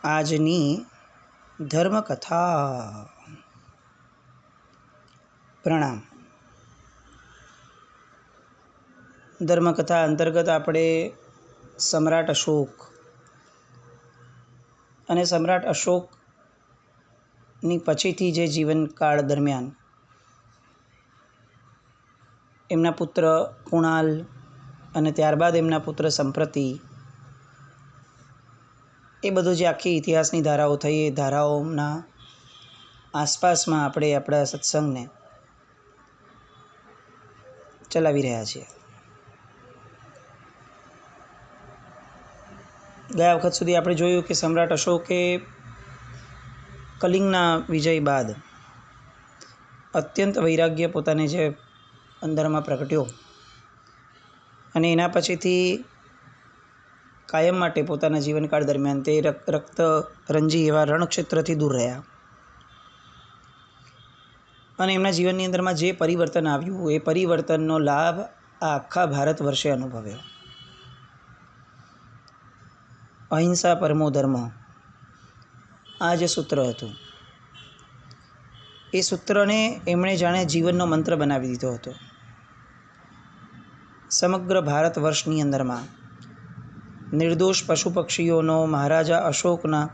આજની ધર્મકથા. પ્રણામ. ધર્મકથા અંતર્ગત આપણે સમ્રાટ અશોક અને સમ્રાટ અશોકની પછીથી જે જીવનકાળ દરમિયાન એમના પુત્ર કુણાલ અને ત્યારબાદ એમના પુત્ર સંપ્રતિ, એ બધું જે આખી ઇતિહાસની ધારાઓ થઈ, એ ધારાઓના આસપાસમાં આપણે આપણા સત્સંગને ચલાવી રહ્યા છીએ. ગયા વખત સુધી આપણે જોયું કે સમ્રાટ અશોકે કલિંગના વિજય બાદ અત્યંત વૈરાગ્ય પોતાને જે અંદરમાં પ્રગટ્યો અને એના પછીથી કાયમ માટે પોતાના જીવનકાળ દરમિયાન તે રક્ત રંજી એવા રણક્ષેત્રથી દૂર રહ્યા અને એમના જીવનની અંદરમાં જે પરિવર્તન આવ્યું એ પરિવર્તનનો લાભ આ આખા ભારત વર્ષે અનુભવ્યો. અહિંસા પરમો ધર્મ, આ જે સૂત્ર હતું એ સૂત્રને એમણે જાણે જીવનનો મંત્ર બનાવી દીધો હતો. સમગ્ર ભારત વર્ષની અંદરમાં નિર્દોષ પશુ પક્ષીઓનો મહારાજા અશોકના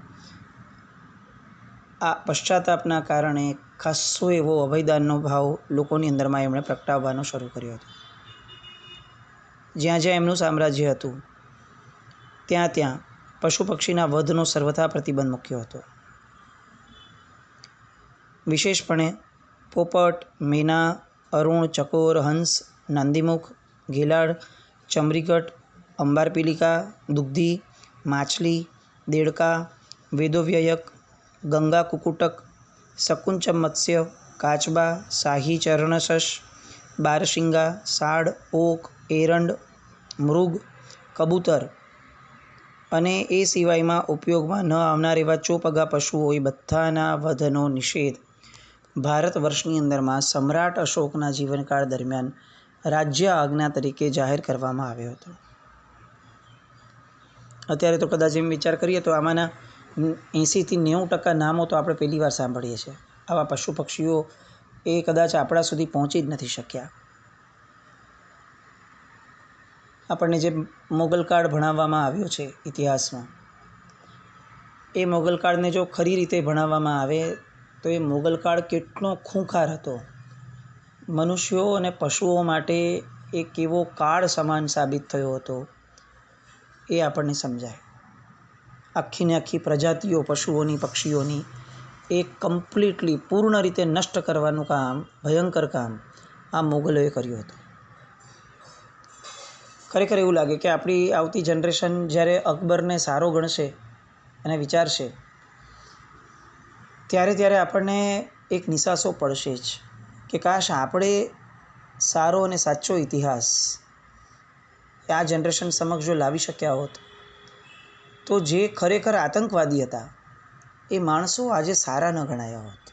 આ પશ્ચાતાપના કારણે ખાસો એવો અભયદાનનો ભાવ લોકોની અંદરમાં એમણે પ્રગટાવવાનો શરૂ કર્યો હતો. જ્યાં જ્યાં એમનું સામ્રાજ્ય હતું ત્યાં ત્યાં પશુ પક્ષીના વધનો સર્વથા પ્રતિબંધ મૂક્યો હતો. વિશેષપણે પોપટ, મેના, અરુણ, ચકોર, હંસ, નાંદીમુખ, ઘેલાડ, ચમરીગટ, અંબારપીલિકા, દુગ્ધી, માછલી, દેડકા, વેદોવ્યયક, ગંગા કુકુટક, શકુંચમ મત્સ્ય, કાચબા, શાહી ચર્ણસસ, બારશિંગા, સાડ, ઓક, એરંડ, મૃગ, કબૂતર અને એ સિવાયમાં ઉપયોગમાં ન આવનાર એવા ચોપગા પશુઓ, એ બધાના વધનો નિષેધ ભારત વર્ષની અંદરમાં સમ્રાટ અશોકના જીવનકાળ દરમિયાન રાજ્ય આજ્ઞા તરીકે જાહેર કરવામાં આવ્યો હતો. અત્યારે તો કદાચ એમ વિચાર કરીએ તો આમાંના 80-90% નામો તો આપણે પહેલી વાર સાંભળીએ છીએ. આવા પશુ પક્ષીઓ એ કદાચ આપણા સુધી પહોંચી જ નથી શક્યા. આપણને જે મોગલકાળ ભણાવવામાં આવ્યો છે ઇતિહાસમાં, એ મોગલકાળને જો ખરી રીતે ભણાવવામાં આવે તો એ મોગલકાળ કેટલો ખૂંખાર હતો, મનુષ્યો અને પશુઓ માટે એ કેવો કાળ સમાન સાબિત થયો હતો એ આપણને સમજાય. આખીને આખી પ્રજાતિઓ પશુઓની, પક્ષીઓની એ કમ્પ્લીટલી પૂર્ણ રીતે નષ્ટ કરવાનું કામ, ભયંકર કામ આ મોગલોએ કર્યું હતું. ખરેખર એવું લાગે કે આપણી આવતી જનરેશન જ્યારે અકબરને સારો ગણશે અને વિચારશે ત્યારે આપણને એક નિસાસો પડશે જ કે કાશ આપણે સારો અને સાચો ઇતિહાસ આ જનરેશન સમક્ષ જો લાવી શક્યા હોત તો જે ખરેખર આતંકવાદી હતા એ માણસો આજે સારા ન ગણાયા હોત.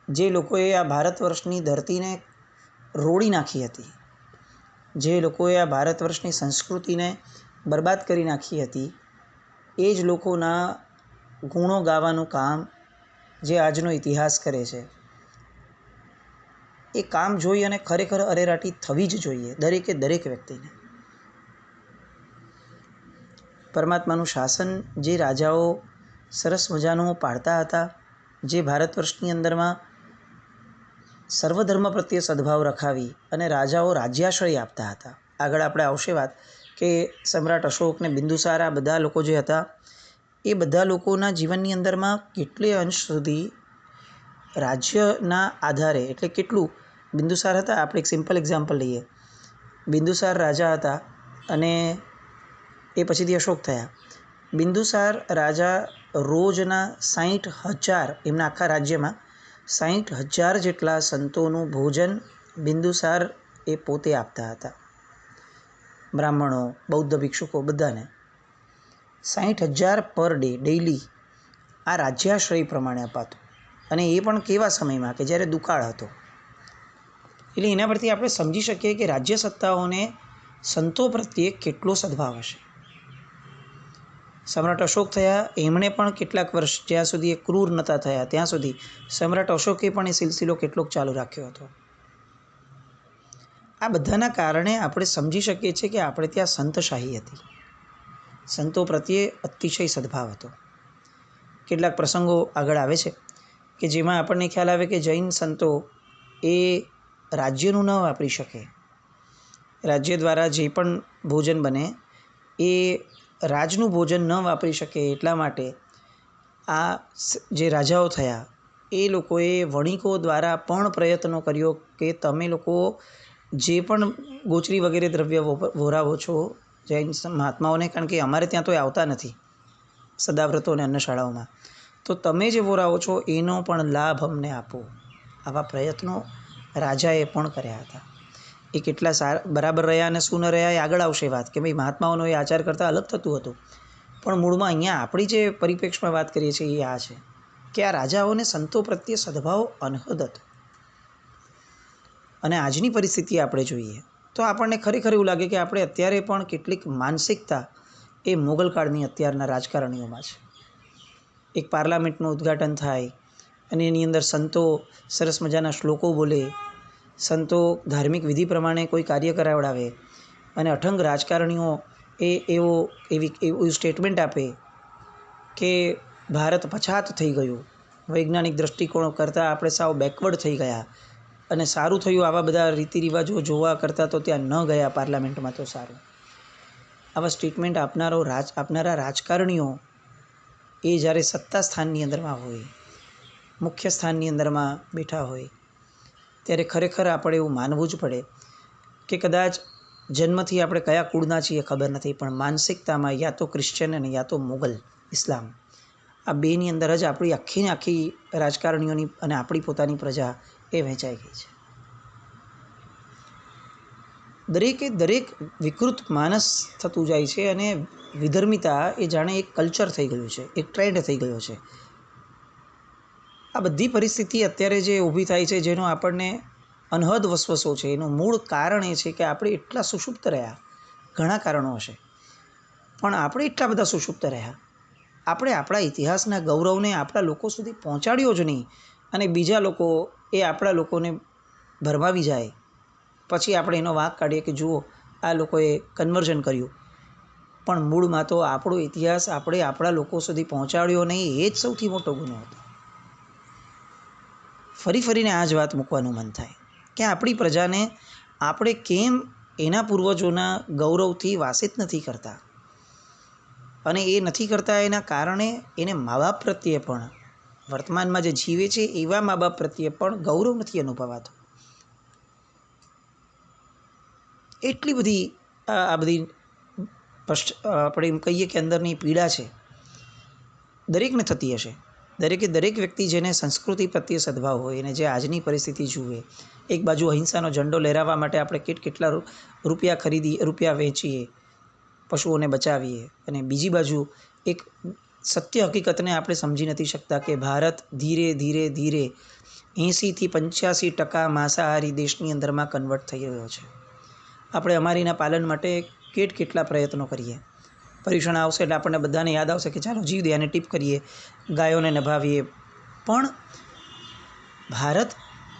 જે લોકોએ આ ભારત વર્ષની ધરતીને રોડી નાખી હતી, જે લોકોએ આ ભારત વર્ષની સંસ્કૃતિને બરબાદ કરી નાખી હતી, એ જ લોકોના ગુણો ગાવાનું કામ જે આજનો ઇતિહાસ કરે છે, એ કામ જોઈ અને ખરેખર અરેરાટી થવી જ જોઈએ દરેકે દરેક વ્યક્તિને. પરમાત્માનું શાસન જે રાજાઓ સરસ મજાનું પાળતા હતા, જે ભારત વર્ષની અંદરમાં સર્વધર્મ પ્રત્યે સદભાવ રખાવી અને રાજાઓ રાજ્યાશ્રય આપતા હતા. આગળ આપણે આવશે વાત કે સમ્રાટ અશોક ને બિંદુસાર, આ બધા લોકો જે હતા એ બધા લોકોના જીવનની અંદરમાં કેટલે અંશ સુધી રાજ્યના આધારે, એટલે કેટલું બિંદુસાર હતા. આપણે એક સિમ્પલ એક્ઝામ્પલ લઈએ. બિંદુસાર રાજા હતા અને એ પછીથી અશોક થયા. બિંદુસાર રાજા રોજના 60,000, એમના આખા રાજ્યમાં 60,000 જેટલા સંતોનું ભોજન બિંદુસાર એ પોતે આપતા હતા. બ્રાહ્મણો, બૌદ્ધ ભિક્ષુકો, બધાને 60,000 પર ડે, ડેઇલી આ રાજ્યાશ્રય પ્રમાણે અપાતું. અને એ પણ કેવા સમયમાં કે જ્યારે દુકાળ હતો. એટલે એના પરથી આપણે સમજી શકીએ કે રાજ્ય સત્તાઓને સંતો પ્રત્યે કેટલો સદભાવ હશે. સમ્રાટ અશોક થયા, એમણે પણ કેટલાક વર્ષ જ્યાં સુધી એ ક્રૂર નહોતા થયા ત્યાં સુધી સમ્રાટ અશોકે પણ એ સિલસિલો કેટલોક ચાલુ રાખ્યો હતો. આ બધાના કારણે આપણે સમજી શકીએ છીએ કે આપણે ત્યાં સંતશાહી હતી, સંતો પ્રત્યે અતિશય સદભાવ હતો. કેટલાક પ્રસંગો આગળ આવે છે કે જેમાં આપણને ખ્યાલ આવે કે જૈન સંતો એ રાજ્યનું ન વાપરી શકે. રાજ્ય દ્વારા જે પણ ભોજન બને એ રાજનું ભોજન ન વાપરી શકે એટલા માટે આ જે રાજાઓ થયા એ લોકોએ વણિકો દ્વારા પણ પ્રયત્નો કર્યો કે તમે લોકો જે પણ ગોચરી વગેરે દ્રવ્ય વોરાવો છો જૈન મહાત્માઓને, કારણ કે અમારે ત્યાં તો એ આવતા નથી સદાવ્રતો અને અન્નશાળાઓમાં, તો તમે જે વોરાવો છો એનો પણ લાભ અમને આપો. આવા પ્રયત્નો રાજાએ પણ કર્યા હતા. એ કેટલા બરાબર રહ્યા અને શું ન રહ્યા એ આગળ આવશે વાત, કે ભાઈ મહાત્માઓનો એ આચાર કરતાં અલગ થતું હતું. પણ મૂળમાં અહીંયા આપણી જે પરિપ્રેક્ષમાં વાત કરીએ છીએ એ આ છે કે આ રાજાઓને સંતો પ્રત્યે સદભાવ અનહદ હતો. અને આજની પરિસ્થિતિ આપણે જોઈએ તો આપણને ખરેખર એવું લાગે કે આપણે અત્યારે પણ કેટલીક માનસિકતા એ મોગલ કાળની અત્યારના રાજકારણીઓમાં છે. એક પાર્લામેન્ટનું ઉદ્ઘાટન થાય અને એની અંદર સંતો સરસ મજાના શ્લોકો બોલે, સંતો ધાર્મિક વિધિ પ્રમાણે કોઈ કાર્ય કરાવડાવે અને અઠંગ રાજકારણીઓ એવું સ્ટેટમેન્ટ આપે કે ભારત પછાત થઈ ગયું, વૈજ્ઞાનિક દૃષ્ટિકોણ કરતાં આપણે સાવ બેકવર્ડ થઈ ગયા અને સારું થયું આવા બધા રીતિ રિવાજો જોવા કરતાં તો ત્યાં ન ગયા પાર્લામેન્ટમાં તો સારું. આવા સ્ટેટમેન્ટ આપનારા રાજકારણીઓ એ જ્યારે સત્તા સ્થાનની અંદરમાં હોય, મુખ્ય સ્થાનની અંદરમાં બેઠા હોય, ત્યારે ખરેખર આપણે એવું માનવું જ પડે કે કદાચ જન્મથી આપણે કયા કુળના છીએ ખબર નથી, પણ માનસિકતામાં યા તો ક્રિશ્ચન અને યા તો મુગલ ઇસ્લામ, આ બેની અંદર જ આપણી આખીને આખી રાજકારણીઓની અને આપણી પોતાની પ્રજા એ વહેંચાઈ ગઈ છે. દરેક વિકૃત માનસ થતું જાય છે અને વિધર્મિતા એ જાણે એક કલ્ચર થઈ ગયું છે, એક ટ્રેન્ડ થઈ ગયો છે. આ બધી પરિસ્થિતિ અત્યારે જે ઊભી થાય છે જેનો આપણને અનહદ વસવસો છે, એનું મૂળ કારણ એ છે કે આપણે એટલા સુષુપ્ત રહ્યા. ઘણા કારણો હશે, પણ આપણે એટલા બધા સુષુપ્ત રહ્યા, આપણે આપણા ઇતિહાસના ગૌરવને આપણા લોકો સુધી પહોંચાડ્યો જ નહીં અને બીજા લોકો એ આપણા લોકોને ભરમાવી જાય પછી આપણે એનો વાંક કાઢીએ કે જુઓ આ લોકોએ કન્વર્ઝન કર્યું, પણ મૂળમાં તો આપણો ઇતિહાસ આપણે આપણા લોકો સુધી પહોંચાડ્યો નહીં, એ જ સૌથી મોટો ગુનો હતો. ફરીને આ જ વાત મૂકવાનું મન થાય કે આપણી પ્રજાને આપણે કેમ એના પૂર્વજોના ગૌરવથી વાસિત નથી કરતા, અને એ નથી કરતા એના કારણે એને મા બાપ પ્રત્યે પણ, વર્તમાનમાં જે જીવે છે એવા મા બાપ પ્રત્યે પણ ગૌરવ નથી અનુભવાતો. એટલી બધી આ બધી આપણે એમ કહીએ કે અંદરની પીડા છે, દરેકને થતી હશે. દરેક વ્યક્તિ જેને સંસ્કૃતિ પ્રત્યે સદભાવ હોય અને જે આજની પરિસ્થિતિ જુએ, એક બાજુ અહિંસાનો ઝંડો લહેરાવવા માટે આપણે કેટલા રૂપિયા વેચીએ, પશુઓને બચાવીએ, અને બીજી બાજુ એક સત્ય હકીકતને આપણે સમજી નથી શકતા કે ભારત ધીરે ધીરે 80થી 85% માંસાહારી દેશની અંદરમાં કન્વર્ટ થઈ રહ્યો છે. આપણે અમારીના પાલન માટે કેટલા પ્રયત્નો કરીએ, પર્યુષણ આવશે એટલે આપણને બધાને યાદ આવશે કે ચાલો જીવદયાને ટીપ કરીએ, ગાયોને નભાવીએ, પણ ભારત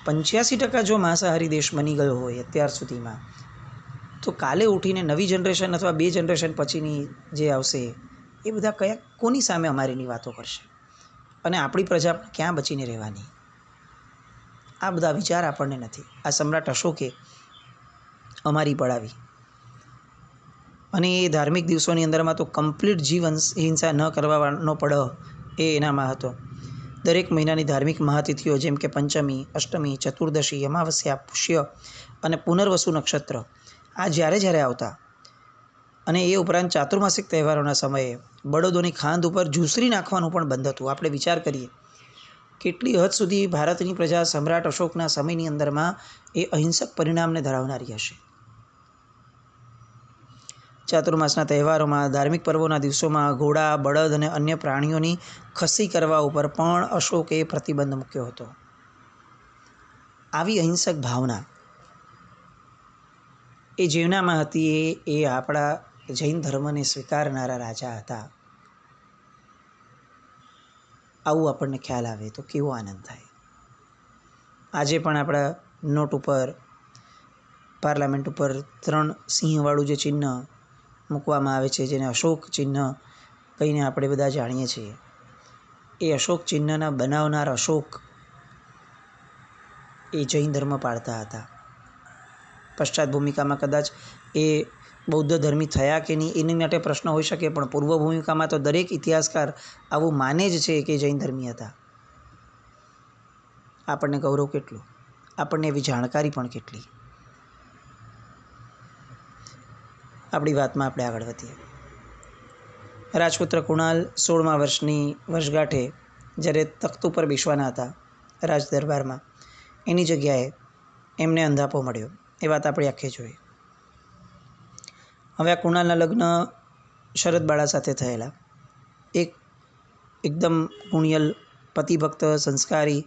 85% જો માંસાહારી દેશ બની ગયો હોય અત્યાર સુધીમાં, તો કાલે ઉઠીને નવી જનરેશન અથવા 2 જનરેશન પછીની જે આવશે એ બધા કોની સામે અમારીની વાતો કરશે અને આપણી પ્રજા ક્યાં બચીને રહેવાની? આ બધા વિચાર આપણને નથી. આ સમ્રાટ અશોકે અમારી પડાવી અને એ ધાર્મિક દિવસોની અંદરમાં તો કમ્પ્લીટ હિંસા ન કરવાનો પડ એ એનામાં હતો. દરેક મહિનાની ધાર્મિક મહાતિથિઓ જેમ કે પંચમી, અષ્ટમી, ચતુર્દશી, અમાવસ્યા, પુષ્ય અને પુનર્વસુ નક્ષત્ર આ જ્યારે આવતા, અને એ ઉપરાંત ચાતુર્માસિક તહેવારોના સમયે બળદોની ખાંદ ઉપર ઝૂંસરી નાખવાનું પણ બંધ હતું. આપણે વિચાર કરીએ કેટલી હદ સુધી ભારતની પ્રજા સમ્રાટ અશોકના સમયની અંદરમાં એ અહિંસક પરિણામને ધરાવનારી હશે. ચાતુર્માસના તહેવારોમાં, ધાર્મિક પર્વોના દિવસોમાં ઘોડા, બળદ અને અન્ય પ્રાણીઓની ખસી કરવા ઉપર પણ અશોકે પ્રતિબંધ મૂક્યો હતો. આવી અહિંસક ભાવના એ જેમનામાં હતી એ આપણા જૈન ધર્મને સ્વીકારનારા રાજા હતા. આવું આપણને ખ્યાલ આવે તો કેવો આનંદ થાય. આજે પણ આપણા નોટ ઉપર, પાર્લામેન્ટ ઉપર 3 સિંહવાળું જે ચિહ્ન મૂકવામાં આવે છે, જેને અશોક ચિહ્ન કહીને આપણે બધા જાણીએ છીએ, એ અશોક ચિહ્નના બનાવનાર અશોક એ જૈન ધર્મ પાળતા હતા. પશ્ચાત ભૂમિકામાં કદાચ એ બૌદ્ધ ધર્મી થયા કે નહીં એની માટે પ્રશ્ન હોઈ શકે, પણ પૂર્વ ભૂમિકામાં તો દરેક ઇતિહાસકાર આવું માને જ છે કે જૈન ધર્મી હતા. આપણને ગૌરવ કેટલું, આપણને એવી જાણકારી પણ કેટલી. આપણી વાતમાં આપણે આગળ વધીએ. રાજપુત્ર કુણાલ 16મા વર્ષની વર્ષગાંઠે જ્યારે તખ્ત ઉપર બેસવાના હતા રાજ દરબારમાં, એની જગ્યાએ એમને અંધાપો મળ્યો. એ વાત આપણે આખી જોઈ. હવે આ કુણાલના લગ્ન શરદબાળા સાથે થયેલા. એકદમ ગુણિયલ, પતિભક્ત, સંસ્કારી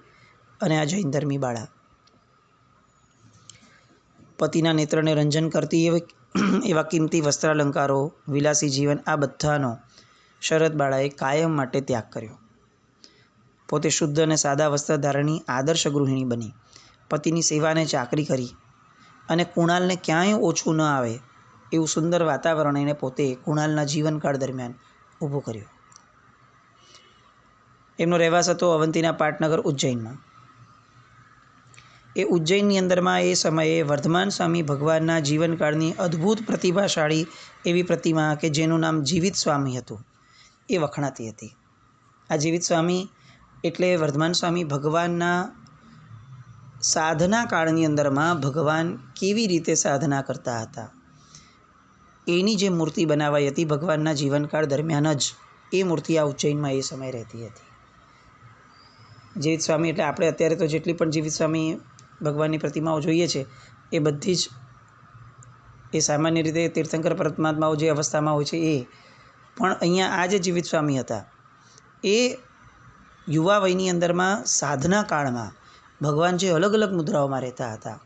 અને આ જૈન ધર્મી બાળા. પતિના નેત્રને રંજન કરતી એવા કિંમતી વસ્ત્રાલંકારો, વિલાસી જીવન, આ બધાનો શરદબાળાએ કાયમ માટે ત્યાગ કર્યો. પોતે શુદ્ધ અને સાદા વસ્ત્રધારણી આદર્શ ગૃહિણી બની, પતિની સેવાને ચાકરી કરી અને કુણાલને ક્યાંય ઓછું ન આવે એવું સુંદર વાતાવરણ એને પોતે કુણાલના જીવનકાળ દરમિયાન ઊભું કર્યું. એમનો રહેવાસ હતો અવંતીના પાટનગર ઉજ્જૈનમાં. એ ઉજ્જૈનની અંદરમાં એ સમયે વર્ધમાન સ્વામી ભગવાનના જીવનકાળની અદ્ભુત પ્રતિભાશાળી એવી પ્રતિમા કે જેનું નામ જીવિત સ્વામી હતું, એ વખણાતી હતી. આ જીવિત સ્વામી એટલે વર્ધમાન સ્વામી ભગવાનના સાધના કાળની અંદરમાં ભગવાન કેવી રીતે સાધના કરતા હતા એની જે મૂર્તિ બનાવાઈ હતી ભગવાનના જીવનકાળ દરમિયાન જ, એ મૂર્તિ આ ઉજ્જૈનમાં એ સમયે રહેતી હતી. જીવિત સ્વામી એટલે આપણે અત્યારે તો જેટલી પણ જીવિત સ્વામી ભગવાનની પ્રતિમાઓ જોઈએ છે એ બધી જ એ સામાન્ય રીતે તીર્થંકર પરમાત્માઓ જે અવસ્થામાં હોય છે એ, પણ અહીંયા આ જે જીવિત સ્વામી હતા એ યુવા વયની અંદરમાં સાધના કાળમાં ભગવાન જે અલગ અલગ મુદ્રાઓમાં રહેતા હતા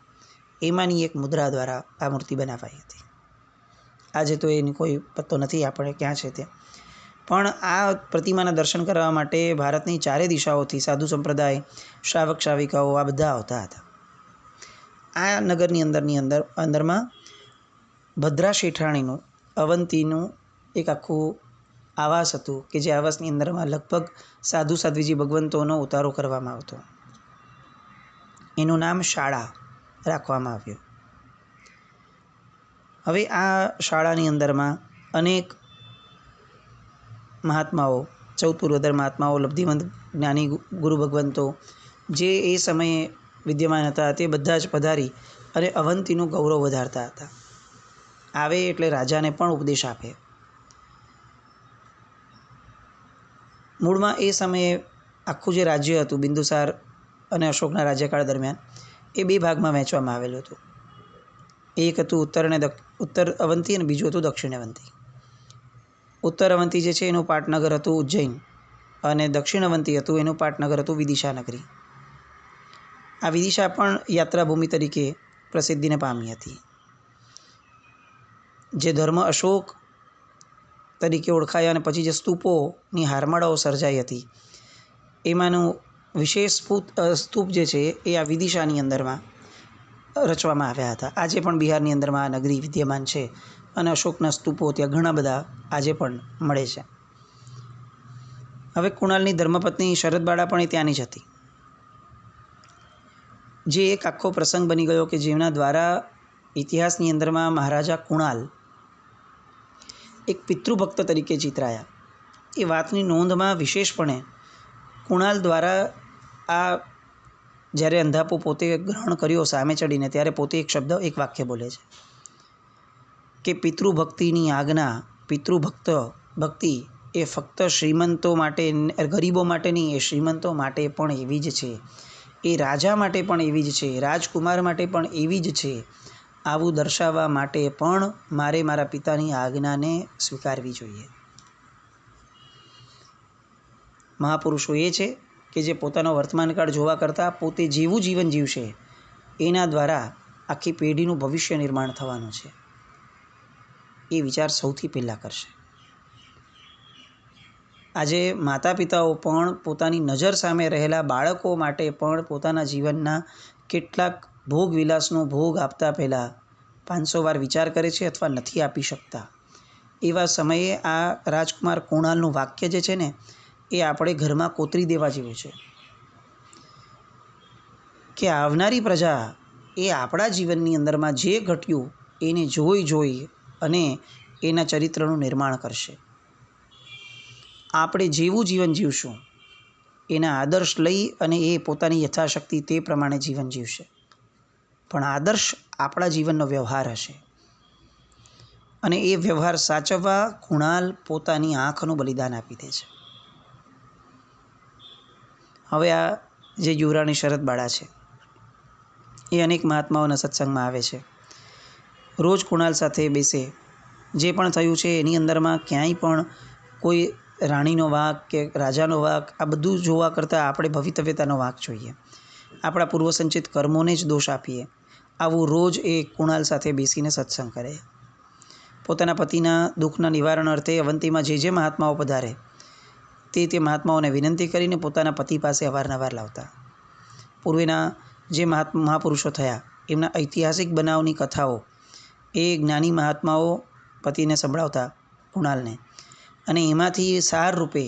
એમાંની એક મુદ્રા દ્વારા આ મૂર્તિ બનાવાઈ હતી. આજે તો એની કોઈ પત્તો નથી આપણે ક્યાં છે તે, પણ આ પ્રતિમાના દર્શન કરવા માટે ભારતની ચારે દિશાઓથી સાધુ સંપ્રદાય, શ્રાવક શ્રાવિકાઓ આ બધા આવતા હતા. આ નગરની અંદરમાં ભદ્રા શેઠાણીનું અવંતીનું એક આખું આવાસ હતું કે જે આવાસની અંદરમાં લગભગ સાધુ સાધ્વીજી ભગવંતોનો ઉતારો કરવામાં આવતો. એનું નામ શાળા રાખવામાં આવ્યું. હવે આ શાળાની અંદરમાં અનેક મહાત્માઓ, 14 પૂર્વોત્તર મહાત્માઓ, લબ્ધિવંત જ્ઞાની ગુરુ ભગવંતો જે એ સમયે વિદ્યમાન હતા તે બધા જ પધારી અને અવંતીનું ગૌરવ વધારતા હતા. આવે એટલે રાજાને પણ ઉપદેશ આપે. મૂળમાં એ સમયે આખું જે રાજ્ય હતું બિંદુસાર અને અશોકના રાજ્યકાળ દરમિયાન એ 2 ભાગમાં વહેંચવામાં આવેલું હતું. એક હતું ઉત્તર અવંતી અને બીજું હતું દક્ષિણ અવંતી. ઉત્તર અવંતી જે છે એનું પાટનગર હતું ઉજ્જૈન અને દક્ષિણ અવંતી હતું એનું પાટનગર હતું વિદિશા નગરી. આ વિદિશા પણ યાત્રાભૂમિ તરીકે પ્રસિદ્ધિને પામી હતી. જે ધર્મ અશોક તરીકે ઓળખાયા અને પછી જે સ્તૂપોની હારમાળાઓ સર્જાઈ હતી એમાંનું વિશેષ સ્તૂપ જે છે એ આ વિદિશાની અંદરમાં રચવામાં આવ્યા હતા. આજે પણ બિહારની અંદરમાં આ નગરી વિદ્યમાન છે અને અશોકના સ્તૂપો ત્યાં ઘણા બધા આજે પણ મળે છે. હવે કુણાલની ધર્મપત્ની શરદબાળા પણ એ ત્યાંની જ હતી, જે એક આખો પ્રસંગ બની ગયો કે જેના દ્વારા ઇતિહાસની અંદરમાં મહારાજા કુણાલ એક પિતૃભક્ત તરીકે ચિતરાયા. એ વાતની નોંધમાં વિશેષપણે કુણાલ દ્વારા આ જ્યારે અંધાપો પોતે ગ્રહણ કર્યો સામે ચડીને ત્યારે પોતે એક શબ્દ, એક વાક્ય બોલે છે કે પિતૃભક્તિની આજ્ઞા, પિતૃભક્ત ભક્તિ એ ફક્ત શ્રીમંતો માટે, ગરીબો માટે નહીં, એ શ્રીમંતો માટે પણ એવી જ છે, એ રાજા માટે પણ એવી જ છે, રાજકુમાર માટે પણ એવી જ છે. આવું દર્શાવવા માટે પણ મારે મારા પિતાની આજ્ઞાને સ્વીકારવી જોઈએ. મહાપુરુષો એ છે કે જે પોતાનો વર્તમાનકાળ જોવા કરતાં પોતે જેવું જીવન જીવશે એના દ્વારા આખી પેઢીનું ભવિષ્ય નિર્માણ થવાનું છે એ વિચાર સૌથી પહેલાં કરશે. આજે માતા પિતાઓ પણ પોતાની નજર સામે રહેલા બાળકો માટે પણ પોતાના જીવનના કેટલાક ભોગ વિલાસનો ભોગ આપતા પહેલાં 500 વાર વિચાર કરે છે અથવા નથી આપી શકતા. એવા સમયે આ રાજકુમાર કુણાલનું વાક્ય જે છે ને એ આપણે ઘરમાં કોતરી દેવા જેવું છે કે આવનારી પ્રજા એ આપણા જીવનની અંદરમાં જે ઘટ્યું એને જોઈ અને એના ચરિત્રનું નિર્માણ કરશે. આપણે જેવું જીવન જીવશું એના આદર્શ લઈ અને એ પોતાની યથાશક્તિ તે પ્રમાણે જીવન જીવશે. પણ આદર્શ આપણા જીવનનો વ્યવહાર હશે અને એ વ્યવહાર સાચવવા કુણાલ પોતાની આંખનું બલિદાન આપી દે છે. હવે આ જે યુવરાણી શરદબાળા છે એ અનેક મહાત્માઓના સત્સંગમાં આવે છે, રોજ કુણાલ સાથે બેસે. જે પણ થયું છે એની અંદરમાં ક્યાંય પણ કોઈ રાણીનો વાંક કે રાજાનો વાંક આ બધું જોવા કરતાં આપણે ભવિતવ્યતાનો વાંક જોઈએ, આપણા પૂર્વસંચિત કર્મોને જ દોષ આપીએ. આવું રોજ એ કુણાલ સાથે બેસીને સત્સંગ કરે. પોતાના પતિના દુઃખના નિવારણ અર્થે અવંતીમાં જે મહાત્માઓ પધારે તે મહાત્માઓને વિનંતી કરીને પોતાના પતિ પાસે અવારનવાર લાવતા. પૂર્વેના જે મહાપુરુષો થયા એમના ઐતિહાસિક બનાવની કથાઓ એ જ્ઞાની મહાત્માઓ પતિને સંભળાવતા કુણાલને, અને એમાંથી સાર રૂપે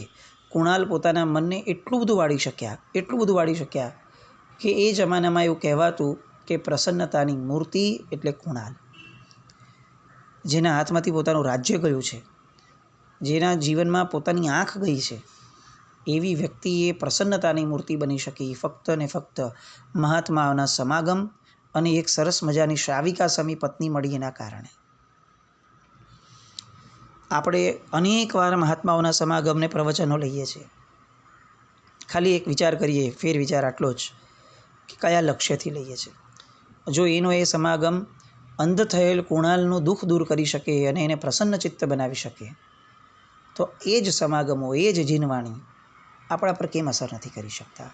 કુણાલ પોતાના મનને એટલું બધું વાળી શક્યા કે એ જમાનામાં એવું કહેવાતું કે પ્રસન્નતાની મૂર્તિ એટલે કુણાલ. જેના હાથમાંથી પોતાનું રાજ્ય ગયું છે, જેના જીવનમાં પોતાની આંખ ગઈ છે, એવી વ્યક્તિ એ પ્રસન્નતાની મૂર્તિ બની શકી ફક્ત ને ફક્ત મહાત્માઓના સમાગમ અને એક સરસ મજાની શ્રાવિકા સમી પત્ની મળી એના કારણે. આપણે અનેકવાર મહાત્માઓના સમાગમને પ્રવચનો લઈએ છીએ. ખાલી એક વિચાર કરીએ, ફેર વિચાર આટલો જ કે કયા લક્ષ્યથી લઈએ છીએ. જો એનો એ સમાગમ અંધ થયેલ કુણાલનું દુઃખ દૂર કરી શકે અને એને પ્રસન્ન ચિત્ત બનાવી શકે, તો એ જ સમાગમો, એ જ જીનવાણી આપણા પર કેમ અસર નથી કરી શકતા?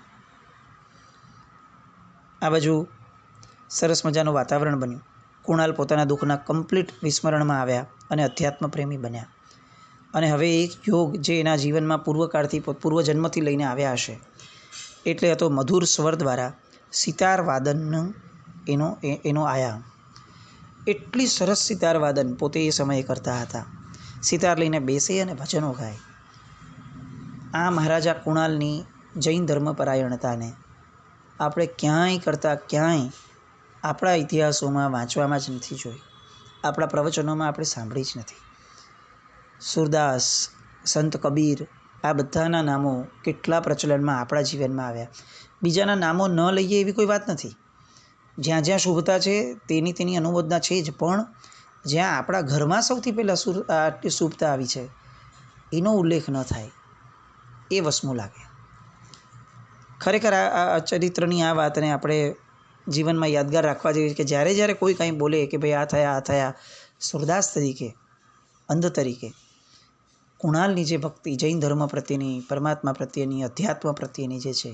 આ બાજુ સરસ મજાનું વાતાવરણ બન્યું. કુણાલ પોતાના દુઃખના કમ્પ્લીટ વિસ્મરણમાં આવ્યા અને અધ્યાત્મ પ્રેમી બન્યા. અને હવે એક યોગ જે એના જીવનમાં પૂર્વજન્મથી લઈને આવ્યા હશે એટલે હતો મધુર સ્વર દ્વારા સિતાર વાદનનો એનો આયામ. એટલી સરસ સિતાર વાદન પોતે એ સમયે કરતા હતા. સિતાર લઈને બેસે અને ભજનો ગાય. આ મહારાજા કુણાલની જૈન ધર્મપરાયણતાને આપણે ક્યાંય આપણા ઇતિહાસોમાં વાંચવામાં જ નથી જોઈ, આપણા પ્રવચનોમાં આપણે સાંભળી જ નથી. સુરદાસ, સંત કબીર, આ બધાના નામો કેટલા પ્રચલનમાં આપણા જીવનમાં આવ્યા. બીજાના નામો ન લઈએ એવી કોઈ વાત નથી. જ્યાં જ્યાં શુભતા છે તેની અનુમોદના છે જ, પણ જ્યાં આપણા ઘરમાં સૌથી પહેલાં શુભતા આવી છે એનો ઉલ્લેખ ન થાય એ વસ્મું લાગે. ખરેખર આ ચરિત્રની આ વાતને આપણે જીવનમાં યાદગાર રાખવા જેવી કે જ્યારે કોઈ કંઈ બોલે કે ભાઈ આ થયા, સુરદાસ તરીકે, અંધ તરીકે કુણાલની જે ભક્તિ જૈન ધર્મ પ્રત્યેની, પરમાત્મા પ્રત્યેની, અધ્યાત્મ પ્રત્યેની જે છે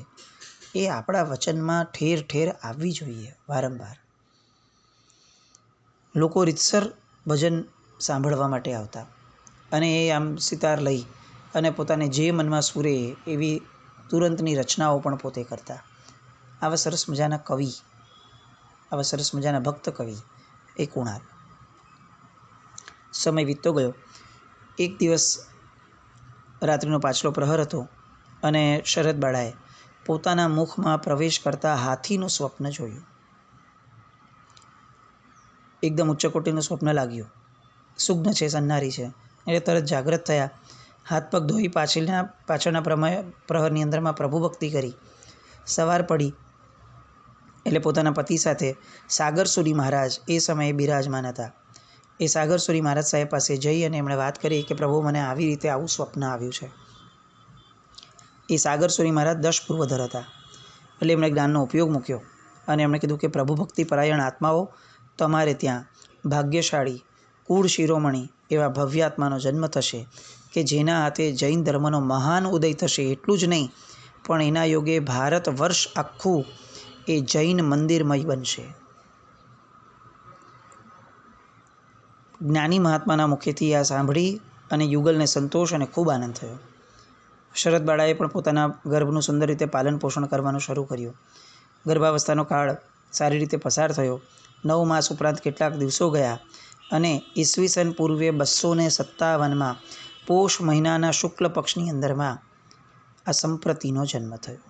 એ આપણા વચનમાં ઠેર ઠેર આવવી જોઈએ વારંવાર. લોકો રીતસર ભજન સાંભળવા માટે આવતા અને એ આમ સિતાર લઈ અને પોતાને જે મનમાં સ્ફુરે એવી તુરંતની રચનાઓ પણ પોતે કરતા. આવા સરસ મજાના કવિ, આવા સરસ મજાના ભક્ત કવિ એ કુણાલ. સમય વીતતો ગયો. એક દિવસ રાત્રિનો પાછલો પ્રહર હતો અને શરદબાળાએ પોતાના મુખમાં પ્રવેશ કરતા હાથીનું સ્વપ્ન જોયું. એકદમ ઉચ્ચ કોટીનું સ્વપ્ન લાગ્યું. સુગ્ન છે, સન્નારી છે. એટલે તરત જાગ્રત થયા. હાથ પગ ધોઈ પાછળના પ્રહરની અંદરમાં પ્રભુ ભક્તિ કરી. સવાર પડી એટલે પોતાના પતિ સાથે સાગરસુરી મહારાજ એ સમયે બિરાજમાન હતા. એ સાગરસુરી મહારાજ સાહેબ પાસે જઈ અને એમણે વાત કરી કે પ્રભુ મને આવી રીતે આવું સ્વપ્ન આવ્યું છે. એ સાગરસુરી મહારાજ 10 પૂર્વધર હતા. એટલે એમણે જ્ઞાનનો ઉપયોગ મૂક્યો અને એમણે કીધું કે પ્રભુ ભક્તિ પરાયણ આત્માઓ, તમારે ત્યાં ભાગ્યશાળી કુળ શિરોમણી એવા ભવ્ય આત્માનો જન્મ થશે કે જેના હાથે જૈન ધર્મનો મહાન ઉદય થશે. એટલું જ નહીં પણ એના યોગે ભારત વર્ષ આખું એ જૈન મંદિરમય બનશે. જ્ઞાની મહાત્માના મુખેથી આ સાંભળી અને યુગલને સંતોષ અને ખૂબ આનંદ થયો. શરદ બાળાએ પણ પોતાના ગર્ભનું સુંદર રીતે પાલન પોષણ કરવાનું શરૂ કર્યું. ગર્ભાવસ્થાનો કાળ સારી રીતે પસાર થયો. 9 માસ ઉપરાંત કેટલાક દિવસો ગયા અને ઈસવીસન પૂર્વે 257માં પોષ મહિનાના શુક્લ પક્ષની અંદરમાં આ સંપ્રતિનો જન્મ થયો.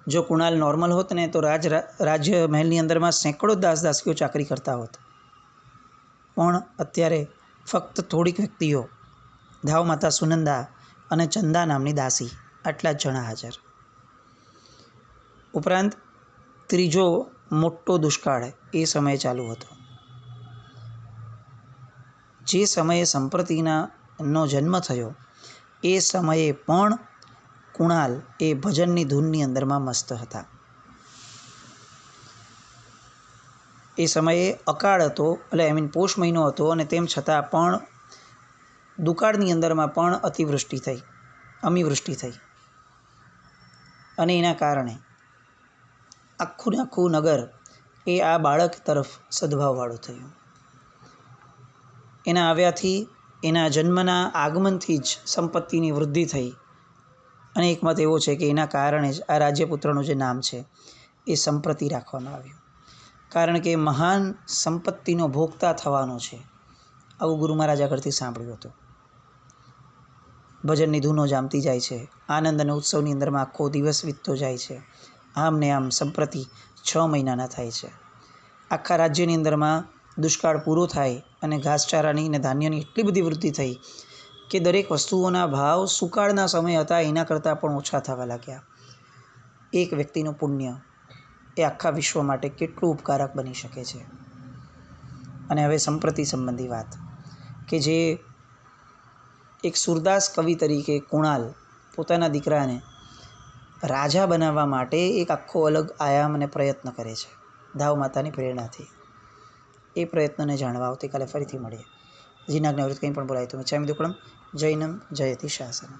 જો કુણાલ નોર્મલ હોત ને તો રાજ્ય મહેલની અંદરમાં સેંકડો દાસદાસીઓ ચાકરી કરતા હોત, પણ અત્યારે ફક્ત થોડીક વ્યક્તિઓ, ધાવ માતા સુનંદા અને ચંદા નામની દાસી, આટલા જ જણા હાજર. ઉપરાંત ત્રીજો મોટો દુષ્કાળ એ સમયે ચાલુ હતો. જે સમયે સંપ્રતિનો જન્મ થયો એ સમયે પણ કુણાલ એ ભજનની ધૂનની અંદરમાં મસ્ત હતા. એ સમયે અકાળ હતો, એટલે પોષ મહિનો હતો, અને તેમ છતાં પણ દુકાળની અંદરમાં પણ અતિવૃષ્ટિ થઈ, અમિવૃષ્ટિ થઈ, અને એના કારણે આખું નગર એ આ બાળક તરફ સદભાવવાળું થયું. એના આવ્યાથી, એના જન્મના આગમનથી જ સંપત્તિની વૃદ્ધિ થઈ. અને એક મત એવો છે કે એના કારણે જ આ રાજ્યપુત્રનું જે નામ છે એ સંપ્રતિ રાખવામાં આવ્યું, કારણ કે મહાન સંપત્તિનો ભોગતા થવાનો છે, આવું ગુરુ મહારાજ આગળથી સાંભળ્યું હતું. ભજનની ધૂનો જામતી જાય છે, આનંદ અને ઉત્સવની અંદરમાં આખો દિવસ વીતતો જાય છે. આમ ને આમ સંપ્રતિ 6 મહિનાના થાય છે. આખા રાજ્યની અંદરમાં દુષ્કાળ પૂરો થાય અને ઘાસચારાની અને ધાન્યની એટલી બધી વૃદ્ધિ થઈ કે દરેક વસ્તુઓના ભાવ સુકાળના સમય હતા એના કરતાં પણ ઓછા થવા લાગ્યા. એક વ્યક્તિનું પુણ્ય એ આખા વિશ્વ માટે કેટલું ઉપકારક બની શકે છે. અને હવે સંપ્રતિ સંબંધી વાત, કે જે એક સુરદાસ કવિ તરીકે કુણાલ પોતાના દીકરાને રાજા બનાવવા માટે એક આખો અલગ આયામ અને પ્રયત્ન કરે છે, ધાવ માતાની પ્રેરણાથી. એ પ્રયત્નને જાણવા આવતીકાલે ફરીથી મળીએ. જીનાજ્ઞાવૃત્ત કંઈ પણ બોલાય તો મિચ્છામિ દુક્કડમ. જૈનમ જયતિ શાસનમ.